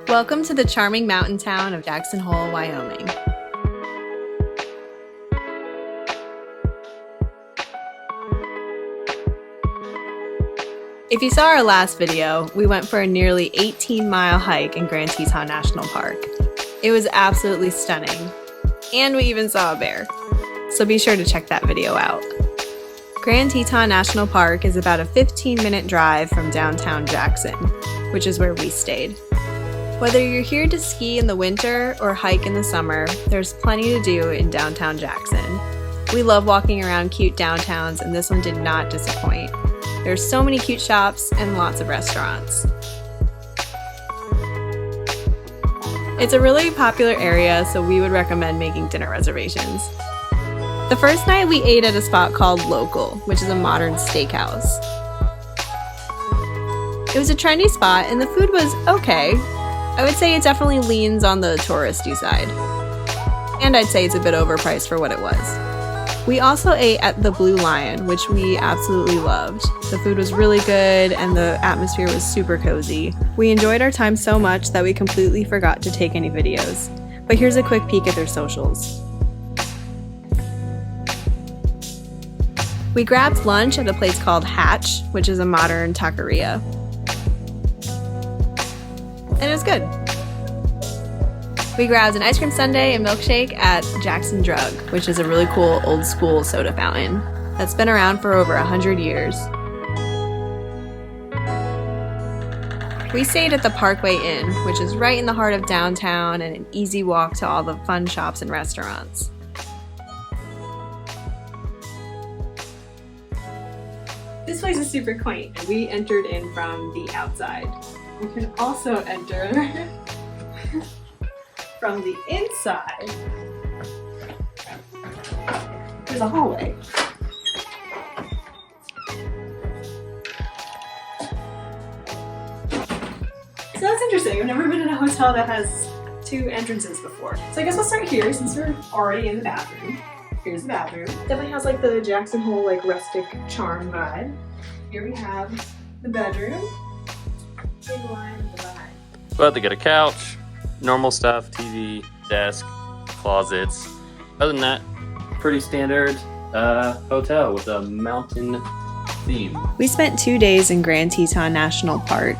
Welcome to the charming mountain town of Jackson Hole, Wyoming. If you saw our last video, we went for a nearly 18-mile hike in Grand Teton National Park. It was absolutely stunning, and we even saw a bear, so be sure to check that video out. Grand Teton National Park is about a 15-minute drive from downtown Jackson, which is where we stayed. Whether you're here to ski in the winter or hike in the summer, there's plenty to do in downtown Jackson. We love walking around cute downtowns, and this one did not disappoint. There's so many cute shops and lots of restaurants. It's a really popular area, so we would recommend making dinner reservations. The first night we ate at a spot called Local, which is a modern steakhouse. It was a trendy spot and the food was okay. I would say it definitely leans on the touristy side. And I'd say it's a bit overpriced for what it was. We also ate at the Blue Lion, which we absolutely loved. The food was really good and the atmosphere was super cozy. We enjoyed our time so much that we completely forgot to take any videos. But here's a quick peek at their socials. We grabbed lunch at a place called Hatch, which is a modern taqueria. And it was good. We grabbed an ice cream sundae and milkshake at Jackson Drug, which is a really cool old school soda fountain that's been around for over 100 years. We stayed at the Parkway Inn, which is right in the heart of downtown and an easy walk to all the fun shops and restaurants. This place is super quaint, and we entered in from the outside. You can also enter from the inside. There's a hallway. So that's interesting. I've never been in a hotel that has two entrances before. So I guess we'll start here since we're already in the bathroom. Here's the bathroom. Definitely has like the Jackson Hole like rustic charm vibe. Here we have the bedroom. Big line at the behind. We'll have to get a couch, normal stuff, TV, desk, closets. Other than that, pretty standard hotel with a mountain theme. We spent 2 days in Grand Teton National Park.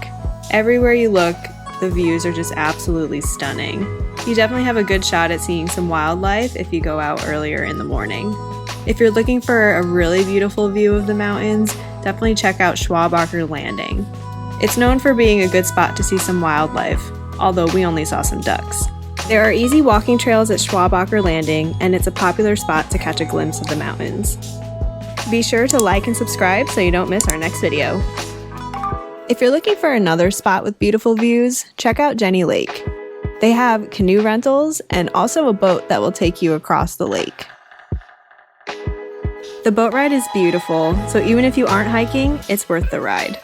Everywhere you look, the views are just absolutely stunning. You definitely have a good shot at seeing some wildlife if you go out earlier in the morning. If you're looking for a really beautiful view of the mountains, definitely check out Schwabacher Landing. It's known for being a good spot to see some wildlife, although we only saw some ducks. There are easy walking trails at Schwabacher Landing, and it's a popular spot to catch a glimpse of the mountains. Be sure to like and subscribe so you don't miss our next video. If you're looking for another spot with beautiful views, check out Jenny Lake. They have canoe rentals and also a boat that will take you across the lake. The boat ride is beautiful, so even if you aren't hiking, it's worth the ride.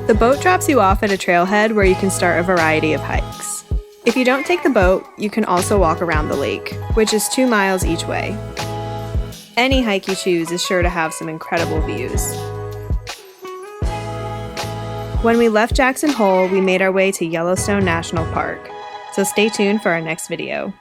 The boat drops you off at a trailhead where you can start a variety of hikes. If you don't take the boat, you can also walk around the lake, which is 2 miles each way. Any hike you choose is sure to have some incredible views. When we left Jackson Hole, we made our way to Yellowstone National Park, so stay tuned for our next video.